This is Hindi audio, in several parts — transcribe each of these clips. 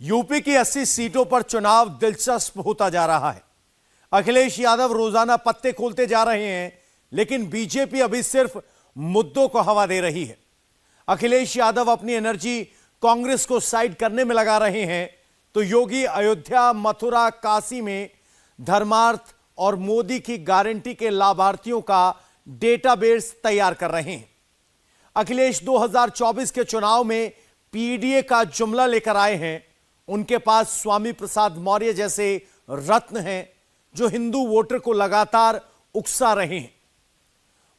यूपी की 80 सीटों पर चुनाव दिलचस्प होता जा रहा है। अखिलेश यादव रोजाना पत्ते खोलते जा रहे हैं, लेकिन बीजेपी अभी सिर्फ मुद्दों को हवा दे रही है। अखिलेश यादव अपनी एनर्जी कांग्रेस को साइड करने में लगा रहे हैं, तो योगी अयोध्या, मथुरा, काशी में धर्मार्थ और मोदी की गारंटी के लाभार्थियों का डेटाबेस तैयार कर रहे हैं। अखिलेश 2024 के चुनाव में पीडीए का जुमला लेकर आए हैं। उनके पास स्वामी प्रसाद मौर्य जैसे रत्न हैं, जो हिंदू वोटर को लगातार उकसा रहे हैं।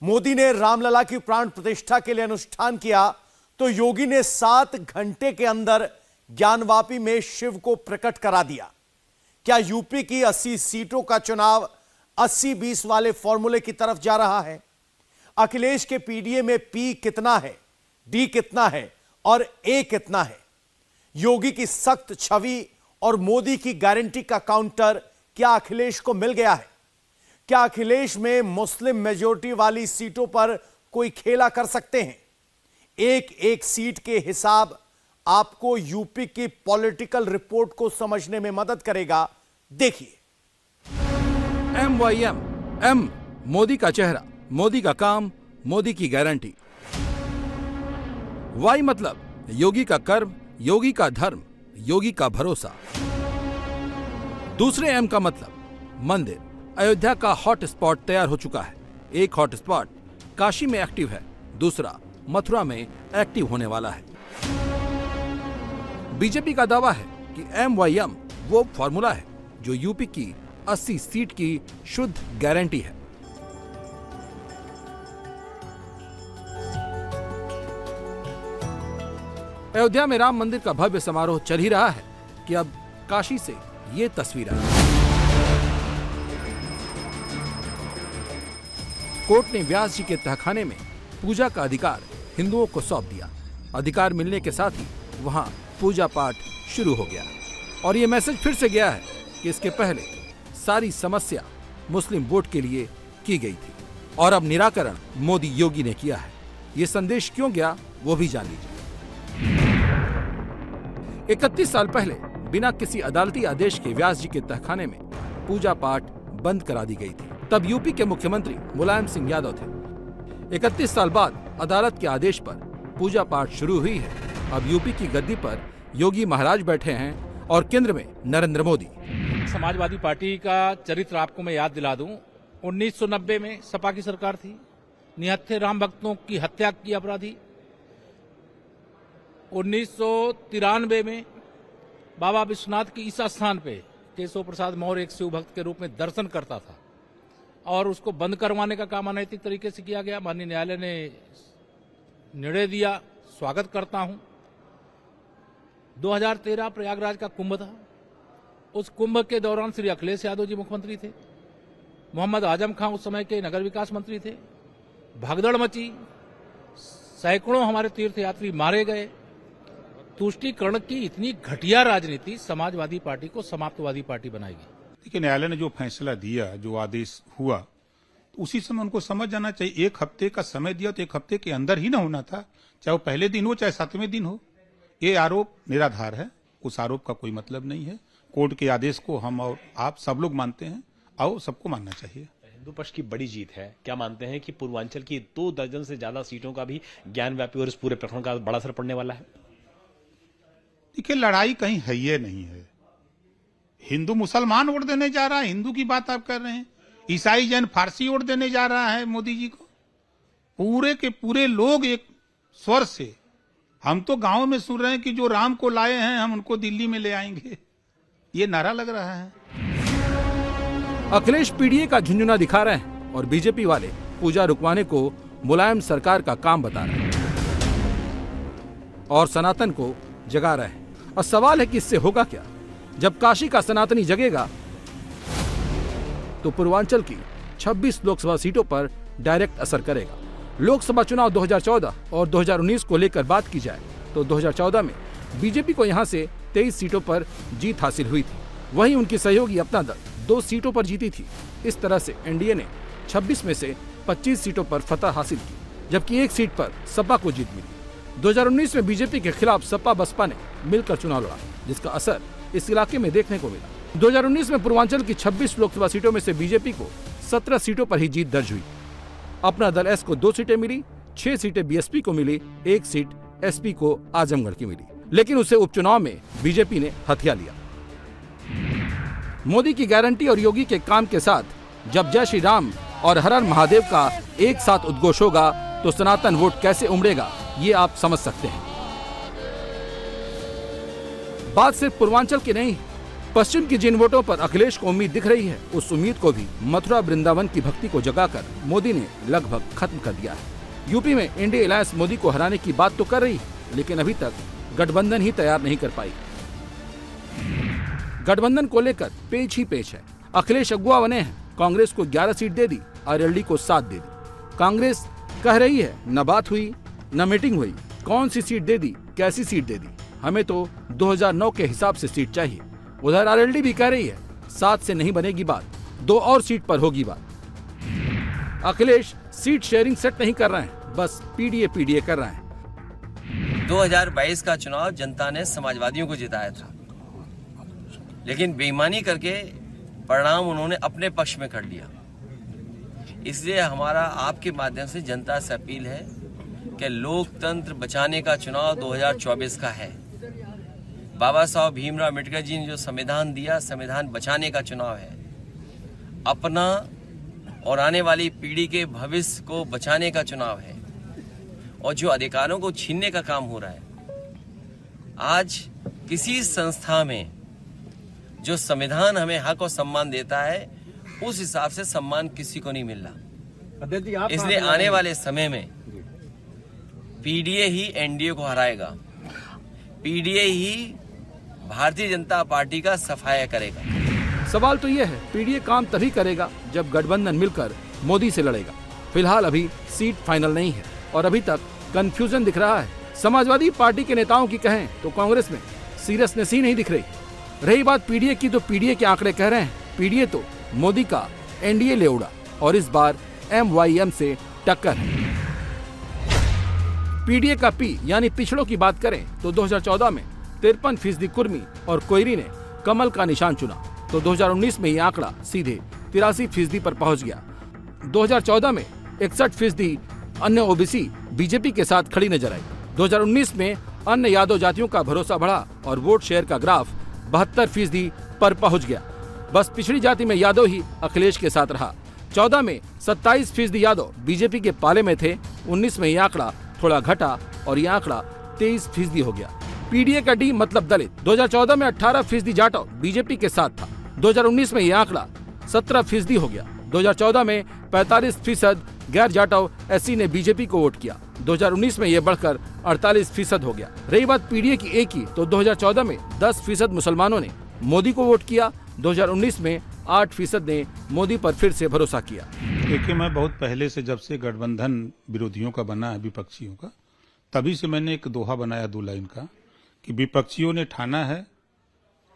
मोदी ने रामलला की प्राण प्रतिष्ठा के लिए अनुष्ठान किया, तो योगी ने 7 घंटे के अंदर ज्ञानवापी में शिव को प्रकट करा दिया। क्या यूपी की 80 सीटों का चुनाव 80-20 वाले फॉर्मूले की तरफ जा रहा है? अखिलेश के पीडीए में पी कितना है, डी कितना है और ए कितना है? योगी की सख्त छवि और मोदी की गारंटी का काउंटर क्या अखिलेश को मिल गया है? क्या अखिलेश में मुस्लिम मेजॉरिटी वाली सीटों पर कोई खेला कर सकते हैं? एक एक सीट के हिसाब आपको यूपी की पॉलिटिकल रिपोर्ट को समझने में मदद करेगा। देखिए। MYM, M मोदी का चेहरा, मोदी का काम, मोदी की गारंटी। Y मतलब योगी का कर्म, योगी का धर्म, योगी का भरोसा। दूसरे M का मतलब मंदिर। अयोध्या का हॉट स्पॉट तैयार हो चुका है। एक हॉट स्पॉट काशी में एक्टिव है, दूसरा मथुरा में एक्टिव होने वाला है। बीजेपी का दावा है कि MYM वो फॉर्मूला है जो यूपी की 80 सीट की शुद्ध गारंटी है। अयोध्या में राम मंदिर का भव्य समारोह चल ही रहा है कि अब काशी से ये तस्वीर आई। कोर्ट ने व्यास जी के तहखाने में पूजा का अधिकार हिंदुओं को सौंप दिया। अधिकार मिलने के साथ ही वहां पूजा पाठ शुरू हो गया और ये मैसेज फिर से गया है कि इसके पहले सारी समस्या मुस्लिम वोट के लिए की गई थी और अब निराकरण मोदी योगी ने किया है। ये संदेश क्यों गया वो भी जान लीजिए। 31 साल पहले बिना किसी अदालती आदेश के व्यास जी के तहखाने में पूजा पाठ बंद करा दी गई थी। तब यूपी के मुख्यमंत्री मुलायम सिंह यादव थे। 31 साल बाद अदालत के आदेश पर पूजा पाठ शुरू हुई है। अब यूपी की गद्दी पर योगी महाराज बैठे हैं और केंद्र में नरेंद्र मोदी। समाजवादी पार्टी का चरित्र आपको मैं याद दिला दूं। 1990 में सपा की सरकार थी। निहत्थे राम भक्तों की हत्या की अपराधी। 1993 में बाबा विश्वनाथ की ईसा स्थान पे केशव प्रसाद मौर्य एक शिव भक्त के रूप में दर्शन करता था और उसको बंद करवाने का काम अनैतिक तरीके से किया गया। माननीय न्यायालय ने निर्णय दिया, स्वागत करता हूं। 2013 प्रयागराज का कुंभ था। उस कुंभ के दौरान श्री अखिलेश यादव जी मुख्यमंत्री थे। मोहम्मद आजम खान उस समय के नगर विकास मंत्री थे। भगदड़ मची, सैकड़ों हमारे तीर्थयात्री मारे गए। तुष्टीकरण की इतनी घटिया राजनीति समाजवादी पार्टी को समाप्तवादी पार्टी बनाएगी। देखिए, न्यायालय ने जो फैसला दिया, जो आदेश हुआ, उसी समय उनको समझ जाना चाहिए। 1 हफ्ते का समय दिया तो 1 हफ्ते के अंदर ही ना होना था, चाहे वो पहले दिन हो चाहे 7वें दिन हो। ये आरोप निराधार है, उस आरोप का कोई मतलब नहीं है। कोर्ट के आदेश को हम और आप सब लोग मानते हैं और सबको मानना चाहिए। हिंदू पक्ष की बड़ी जीत है। क्या मानते हैं कि पूर्वांचल की 2 दर्जन से ज्यादा सीटों का भी ज्ञानव्यापी और इस पूरे प्रकरण का बड़ा असर पड़ने वाला है? देखिए, लड़ाई कहीं है ये नहीं है। हिंदू मुसलमान वोट देने जा रहा है, हिंदू की बात आप कर रहे हैं। ईसाई जैन फारसी वोट देने जा रहा है मोदी जी को। पूरे के पूरे लोग एक स्वर से, हम तो गांव में सुन रहे हैं कि जो राम को लाए हैं हम उनको दिल्ली में ले आएंगे, ये नारा लग रहा है। अखिलेश पीडीए का झुंझुना दिखा रहे हैं और बीजेपी वाले पूजा रुकवाने को मुलायम सरकार का काम बता रहे हैं और सनातन को जगा रहे हैं। और सवाल है कि इससे होगा क्या? जब काशी का सनातनी जगेगा तो पूर्वांचल की 26 लोकसभा सीटों पर डायरेक्ट असर करेगा। लोकसभा चुनाव 2014 और 2019 को लेकर बात की जाए तो 2014 में बीजेपी को यहां से 23 सीटों पर जीत हासिल हुई थी। वहीं उनकी सहयोगी अपना दल 2 सीटों पर जीती थी। इस तरह से एनडीए ने 26 में से 25 सीटों पर फतह हासिल की, जबकि 1 सीट पर सपा को जीत मिली। 2019 में बीजेपी के खिलाफ सपा बसपा ने मिलकर चुनाव लड़ा, जिसका असर इस इलाके में देखने को मिला। 2019 में पूर्वांचल की 26 लोकसभा सीटों में से बीजेपी को 17 सीटों पर ही जीत दर्ज हुई। अपना दल एस को 2 सीटें मिली, 6 सीटें बीएसपी को मिली, 1 सीट एसपी को आजमगढ़ की मिली, लेकिन उसे उपचुनाव में बीजेपी ने हथिया लिया। मोदी की गारंटी और योगी के काम के साथ जब जय श्री राम और हर हर महादेव का एक साथ उद्घोष होगा तो सनातन वोट कैसे उमड़ेगा, ये आप समझ सकते हैं। बात सिर्फ पूर्वांचल की नहीं, पश्चिम की जिन वोटों पर अखिलेश को उम्मीद दिख रही है, उस उम्मीद को भी मथुरा वृंदावन की भक्ति को जगाकर मोदी ने लगभग खत्म कर दिया है। यूपी में इंडिया अलायंस मोदी को हराने की बात तो कर रही है, लेकिन अभी तक गठबंधन ही तैयार नहीं कर पाई। गठबंधन को लेकर पेच ही पेच है। अखिलेश अगुवा बने हैं, कांग्रेस को 11 सीट दे दी, आरएलडी को 7 दे दी। कांग्रेस कह रही है न बात हुई न मीटिंग हुई, कौन सी सीट दे दी, कैसी सीट दे दी, हमें तो 2009 के हिसाब से सीट चाहिए। उधर आरएलडी भी कह रही है 7 से नहीं बनेगी बात, 2 और सीट पर होगी बात। अखिलेश सीट शेयरिंग सेट नहीं कर रहे हैं, बस पीडीए कर रहे हैं। 2022 का चुनाव जनता ने समाजवादियों को जिताया था, लेकिन बेईमानी करके परिणाम उन्होंने अपने पक्ष में कर लिया। इसलिए हमारा आपके माध्यम से जनता से अपील है कि लोकतंत्र बचाने का चुनाव 2024 का है। बाबा साहब भीमराव अम्बेडकर जी ने जो संविधान दिया, संविधान बचाने का चुनाव है। अपना और आने वाली पीढ़ी के भविष्य को बचाने का चुनाव है, और जो अधिकारों को छीनने का काम हो रहा है। आज किसी संस्था में जो संविधान हमें हक और सम्मान देता है, उस हिसाब से सम्मान किसी को नहीं मिल रहा। इसलिए आने वाले समय में पीडीए ही एनडीए को हराएगा, पीडीए ही भारतीय जनता पार्टी का सफाया करेगा। सवाल तो यह है, पीडीए काम तभी करेगा जब गठबंधन मिलकर मोदी से लड़ेगा। फिलहाल अभी सीट फाइनल नहीं है और अभी तक कंफ्यूजन दिख रहा है। समाजवादी पार्टी के नेताओं की कहें तो कांग्रेस में सीरियसनेस ही नहीं दिख रही। रही बात पीडीए की, तो पीडीए के आंकड़े कह रहे हैं पीडीए तो मोदी का एनडीए ले उड़ा और इस बार एमवाईएम से टक्कर है। पीडीए का पी यानी पिछड़ों की बात करें तो 2014 में 53% कुर्मी और कोयरी ने कमल का निशान चुना, तो 2019 में ये आंकड़ा सीधे 83% पर पहुंच गया। 2014 में 61% अन्य ओबीसी बीजेपी के साथ खड़ी नजर आई। 2019 में अन्य यादव जातियों का भरोसा बढ़ा और वोट शेयर का ग्राफ 72% पर पहुंच गया। बस पिछड़ी जाति में यादव ही अखिलेश के साथ रहा। 14 में 27% यादव बीजेपी के पाले में थे। 19 में यह आंकड़ा थोड़ा घटा और यह आंकड़ा 23% हो गया। पीडीए का डी मतलब दलित। 2014 में 18% जाटव बीजेपी के साथ था। 2019 में यह आंकड़ा 17% हो गया। 2014 में 45% गैर जाटव एससी ने बीजेपी को वोट किया। 2019 में यह बढ़कर 48% हो गया। रही बात पीडीए की ए की, तो 2014 में 10% मुसलमानों ने मोदी को वोट किया। 2019 में 8% ने मोदी पर फिर से भरोसा किया। देखिए, मैं बहुत पहले से, जब से गठबंधन विरोधियों का बना है, विपक्षियों का, तभी से मैंने एक दोहा बनाया 2 लाइन का कि विपक्षियों ने ठाना है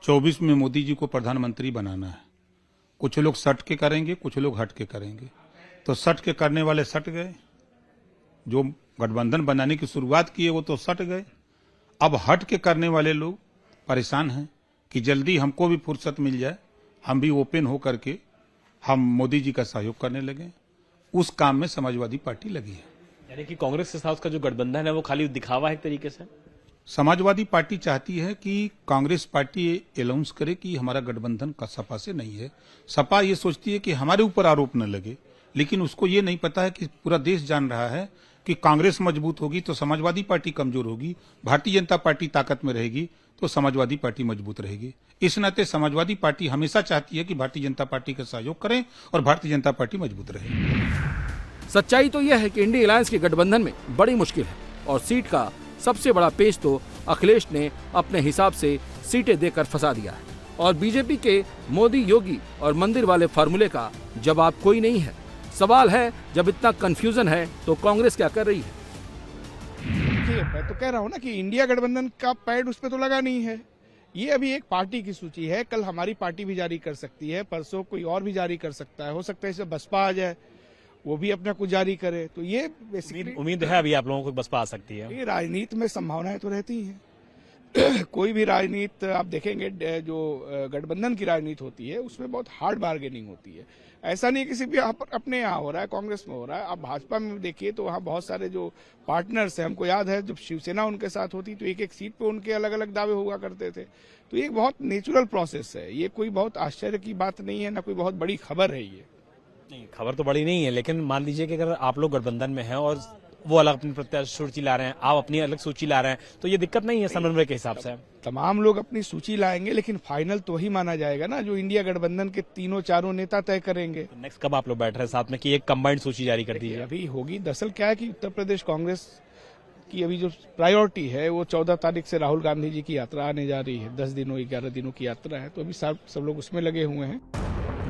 24 में मोदी जी को प्रधानमंत्री बनाना है। कुछ लोग सट के करेंगे, कुछ लोग हट के करेंगे। तो सट के करने वाले सट गए, जो गठबंधन बनाने की शुरुआत की है वो तो सट गए। अब हट के करने वाले लोग परेशान हैं कि जल्दी हमको भी फुर्सत मिल जाए, हम भी ओपन हो करके हम मोदी जी का सहयोग करने लगे। उस काम में समाजवादी पार्टी लगी है। यानी कि कांग्रेस के साथ उसका जो गठबंधन है वो खाली दिखावा है एक तरीके से। समाजवादी पार्टी चाहती है कि कांग्रेस पार्टी अनाउंस करे कि हमारा गठबंधन का सपा से नहीं है। सपा ये सोचती है कि हमारे ऊपर आरोप न लगे, लेकिन उसको ये नहीं पता है कि पूरा देश जान रहा है कि कांग्रेस मजबूत होगी तो समाजवादी पार्टी कमजोर होगी, भारतीय जनता पार्टी ताकत में रहेगी तो समाजवादी पार्टी मजबूत रहेगी। इस नाते समाजवादी पार्टी हमेशा चाहती है कि भारतीय जनता पार्टी का सहयोग करें और भारतीय जनता पार्टी मजबूत रहे। सच्चाई तो यह है कि इंडिया अलायंस के गठबंधन में बड़ी मुश्किल है और सीट का सबसे बड़ा पेच तो अखिलेश ने अपने हिसाब से सीटें देकर फंसा दिया है और बीजेपी के मोदी योगी और मंदिर वाले फार्मूले का जवाब कोई नहीं है। सवाल है, जब इतना कंफ्यूजन है तो कांग्रेस क्या कर रही है? मैं तो कह रहा हूँ ना कि इंडिया गठबंधन का पैड उस पर तो लगा नहीं है। ये अभी एक पार्टी की सूची है, कल हमारी पार्टी भी जारी कर सकती है, परसों कोई और भी जारी कर सकता है, हो सकता है इसे बसपा आ जाए। वो भी अपना कुछ जारी करे। तो ये बेसिकली उम्मीद है अभी आप लोगों को बसपा आ सकती है। ये राजनीति में संभावनाएं तो रहती हैं। कोई भी राजनीति आप देखेंगे, जो गठबंधन की राजनीति होती है उसमें बहुत हार्ड बार्गेनिंग होती है। ऐसा नहीं किसी भी अपने यहाँ हो रहा है, कांग्रेस में हो रहा है। आप भाजपा में देखिए तो वहाँ बहुत सारे जो पार्टनर्स हैं, हमको याद है जब शिवसेना उनके साथ होती तो एक एक सीट पे उनके अलग अलग दावे हुआ करते थे। तो ये एक बहुत नेचुरल प्रोसेस है, ये कोई बहुत आश्चर्य की बात नहीं है, ना कोई बहुत बड़ी खबर है ये। नहीं, खबर तो बड़ी नहीं है, लेकिन मान लीजिए कि अगर आप लोग गठबंधन में हैं और वो अलग अपनी प्रत्याशी सूची ला रहे हैं, आप अपनी अलग सूची ला रहे हैं, तो ये दिक्कत नहीं है समन्वय के हिसाब से? तमाम लोग अपनी सूची लाएंगे, लेकिन फाइनल तो ही माना जाएगा ना जो इंडिया गठबंधन के तीनों चारों नेता तय करेंगे। नेक्स्ट कब आप लोग बैठ रहे हैं साथ में कि एक कंबाइंड सूची जारी कर दी है? अभी होगी। दरअसल क्या है कि उत्तर प्रदेश कांग्रेस की अभी जो प्रायोरिटी है वो 14 तारीख से राहुल गांधी जी की यात्रा आने जा रही है। 10 दिनों 11 दिनों की यात्रा है, तो अभी सब लोग उसमें लगे हुए हैं।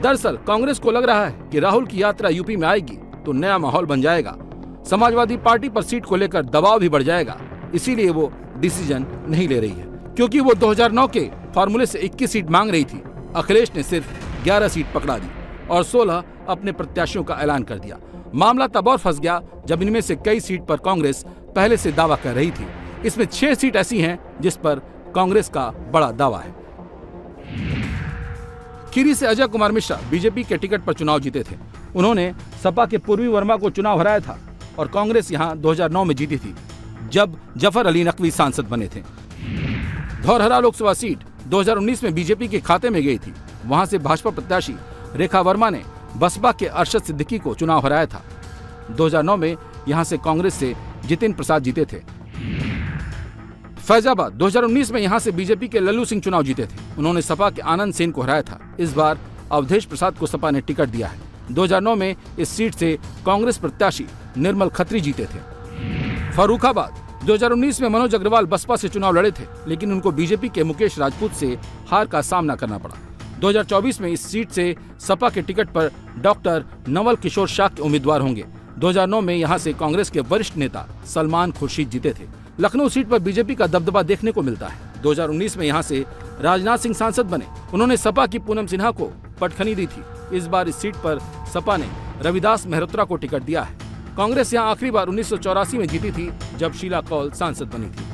दरअसल कांग्रेस को लग रहा है कि राहुल की यात्रा यूपी में आएगी तो नया माहौल बन जाएगा, समाजवादी पार्टी पर सीट को लेकर दबाव भी बढ़ जाएगा। इसीलिए वो डिसीजन नहीं ले रही है, क्योंकि वो 2009 के फॉर्मूले से 21 सीट मांग रही थी। अखिलेश ने सिर्फ 11 सीट पकड़ा दी और 16 अपने प्रत्याशियों का ऐलान कर दिया। मामला तब और फंस गया जब इनमें से कई सीट पर कांग्रेस पहले से दावा कर रही थी। इसमें 6 सीट ऐसी हैं जिस पर कांग्रेस का बड़ा दावा है। खीरी से अजय कुमार मिश्रा बीजेपी के टिकट पर चुनाव जीते थे। उन्होंने सपा के पूर्वी वर्मा को चुनाव हराया था और कांग्रेस यहां 2009 में जीती थी, जब जफर अली नकवी सांसद बने थे। धौरहरा लोकसभा सीट 2019 में बीजेपी के खाते में गई थी। वहां से भाजपा प्रत्याशी रेखा वर्मा ने बसपा के अरशद सिद्दीकी को चुनाव हराया था। 2009 में यहां से कांग्रेस से जितिन प्रसाद जीते थे। फैजाबाद 2019 में यहां से बीजेपी के लल्लू सिंह चुनाव जीते थे। उन्होंने सपा के आनंद सेन को हराया था। इस बार अवधेश प्रसाद को सपा ने टिकट दिया है। 2009 में इस सीट से कांग्रेस प्रत्याशी निर्मल खत्री जीते थे। फर्रुखाबाद 2019 में मनोज अग्रवाल बसपा से चुनाव लड़े थे, लेकिन उनको बीजेपी के मुकेश राजपूत से हार का सामना करना पड़ा। 2024 में इस सीट से सपा के टिकट पर डॉक्टर नवल किशोर शाह के उम्मीदवार होंगे। 2009 में यहां से कांग्रेस के वरिष्ठ नेता सलमान खुर्शीद जीते थे। लखनऊ सीट पर बीजेपी का दबदबा देखने को मिलता है। 2019 में यहां से राजनाथ सिंह सांसद बने। उन्होंने सपा की पूनम सिन्हा को पटखनी दी थी। इस बार इस सीट पर सपा ने रविदास मेहरोत्रा को टिकट दिया है। कांग्रेस यहां आखिरी बार 1984 में जीती थी, जब शीला कौल सांसद बनी थी।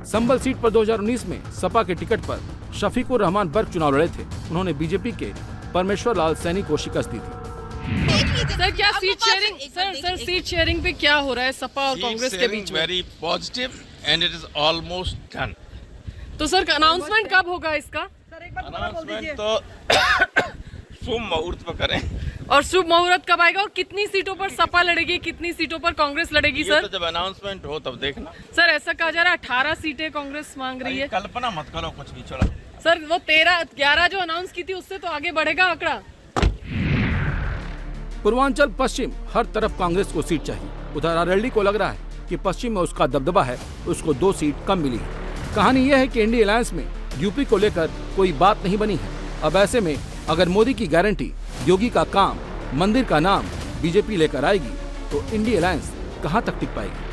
संभल सीट पर 2019 में सपा के टिकट पर शफीकुर रहमान बर्क चुनाव लड़े थे। उन्होंने बीजेपी के परमेश्वर लाल सैनी को शिकस्त दी थी। सर क्या seat sharing, sir seat sharing पे क्या हो रहा है सपा और कांग्रेस के बीच में? Very positive and it is almost done. तो सर अनाउंसमेंट कब होगा इसका? अनाउंसमेंट तो शुभ मुहूर्त पर करें। और शुभ मुहूर्त कब आएगा और कितनी सीटों पर सपा लड़ेगी, कितनी सीटों पर कांग्रेस लड़ेगी सर? तो जब अनाउंसमेंट हो तब देखना। सर ऐसा कहा जा रहा है 18 सीटें कांग्रेस मांग रही है। कल्पना मत करो कुछ भी, छोड़ा। सर वो 11 जो अनाउंस की थी उससे तो आगे बढ़ेगा आंकड़ा। पूर्वांचल पश्चिम हर तरफ कांग्रेस को सीट चाहिए। उधर आरएलडी को लग रहा है कि पश्चिम में उसका दबदबा है, उसको 2 सीट कम मिली है। कहानी यह है कि इंडिया अलायंस में यूपी को लेकर कोई बात नहीं बनी है। अब ऐसे में अगर मोदी की गारंटी, योगी का काम, मंदिर का नाम बीजेपी लेकर आएगी तो इंडिया अलायंस कहां तक टिक पाएगी?